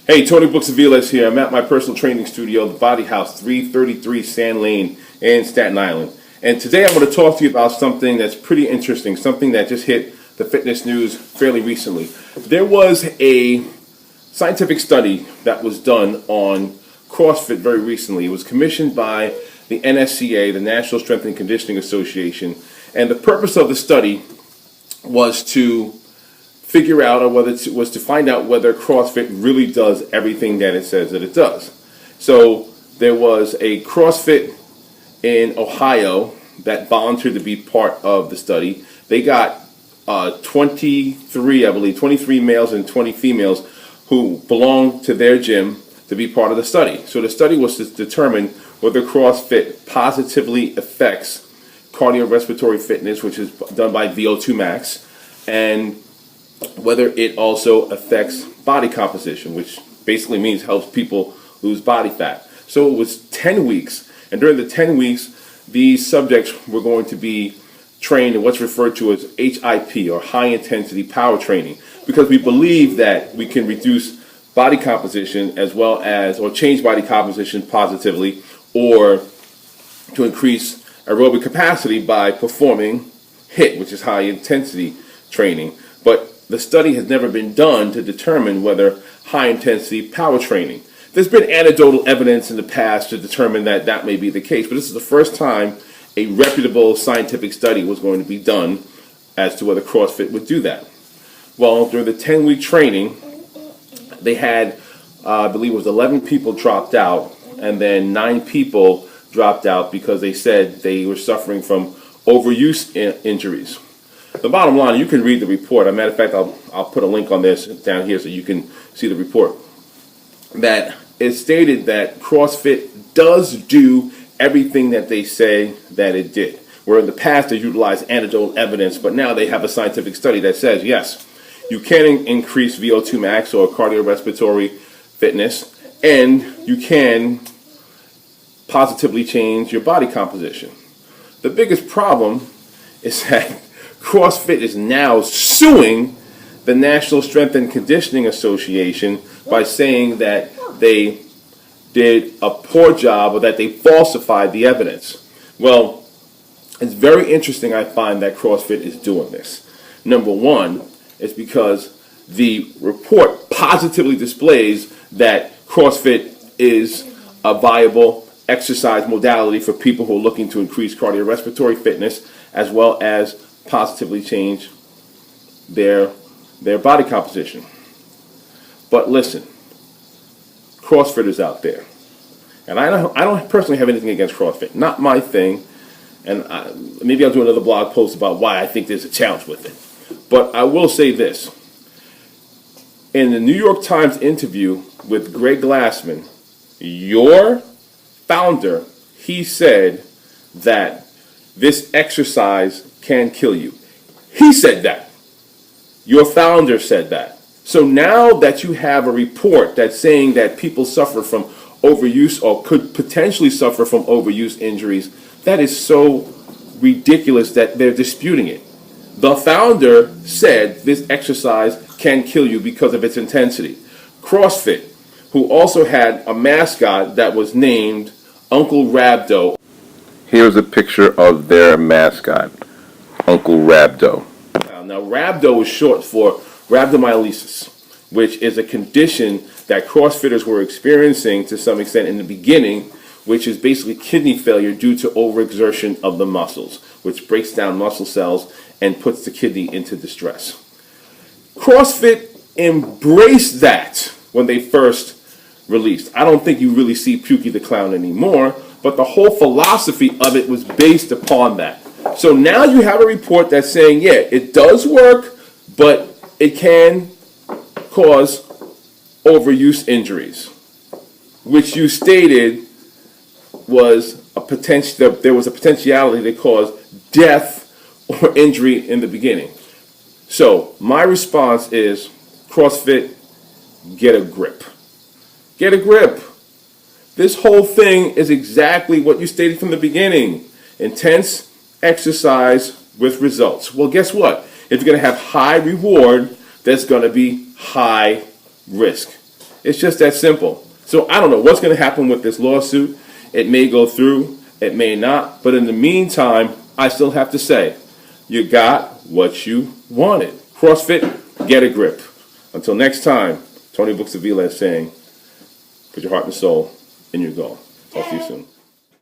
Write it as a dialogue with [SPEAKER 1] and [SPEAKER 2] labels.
[SPEAKER 1] Hey, Tony Books Aviles here. I'm at my personal training studio, the Body House, 333 Sand Lane in Staten Island. And today I'm going to talk to you about something that's pretty interesting, something that just hit the fitness news fairly recently. There was a scientific study that was done on CrossFit very recently. It was commissioned by the NSCA, the National Strength and Conditioning Association. And the purpose of the study was to figure out, or was to find out whether CrossFit really does everything that it says that it does. So there was a CrossFit in Ohio that volunteered to be part of the study. They got 23 males and 20 females who belonged to their gym to be part of the study. So the study was to determine whether CrossFit positively affects cardiorespiratory fitness, which is done by VO2 max, and whether it also affects body composition, which basically means helps people lose body fat. So it was 10 weeks, and during the 10 weeks, these subjects were going to be trained in what's referred to as HIP, or high intensity power training, because we believe that we can reduce body composition as well as, or change body composition positively, or to increase aerobic capacity by performing HIIT, which is high intensity training. But the study has never been done to determine whether high-intensity power training. There's been anecdotal evidence in the past to determine that that may be the case, but this is the first time a reputable scientific study was going to be done as to whether CrossFit would do that. Well, during the 10-week training, they had, I believe it was 11 people dropped out, and then 9 people dropped out because they said they were suffering from overuse injuries. The bottom line, you can read the report. As a matter of fact, I'll put a link on this down here so you can see the report. That it stated that CrossFit does do everything that they say that it did. Where in the past they utilized anecdotal evidence, but now they have a scientific study that says, yes, you can increase VO2 max or cardiorespiratory fitness, and you can positively change your body composition. The biggest problem is that CrossFit is now suing the National Strength and Conditioning Association by saying that they did a poor job or that they falsified the evidence. Well, it's very interesting, I find, that CrossFit is doing this. Number one, it's because the report positively displays that CrossFit is a viable exercise modality for people who are looking to increase cardiorespiratory fitness as well as positively change their body composition. But listen, CrossFitters out there, and I don't personally have anything against CrossFit, not my thing, and maybe I'll do another blog post about why I think there's a challenge with it. But I will say this. In the New York Times interview with Greg Glassman, your founder, he said that this exercise can kill you. He said that. Your founder said that. So now that you have a report that's saying that people suffer from overuse or could potentially suffer from overuse injuries, that is so ridiculous that they're disputing it. The founder said this exercise can kill you because of its intensity. CrossFit, who also had a mascot that was named Uncle Rabdo. Here's a picture of their mascot, Uncle Rabdo. Now, Rabdo is short for rhabdomyolysis, which is a condition that CrossFitters were experiencing to some extent in the beginning, which is basically kidney failure due to overexertion of the muscles, which breaks down muscle cells and puts the kidney into distress. CrossFit embraced that when they first released. I don't think you really see Pukey the Clown anymore, but the whole philosophy of it was based upon that. So now you have a report that's saying, yeah, it does work, but it can cause overuse injuries, which you stated was a potential. There was a potentiality to cause death or injury in the beginning. So my response is, CrossFit, get a grip. Get a grip. This whole thing is exactly what you stated from the beginning. Intense exercise with results. Well, guess what? If you're going to have high reward, there's going to be high risk. It's just that simple. So I don't know what's going to happen with this lawsuit. It may go through, it may not. But in the meantime, I still have to say, you got what you wanted. CrossFit, get a grip. Until next time, Tony Books of Vila is saying, put your heart and soul in your goal. Talk to you soon.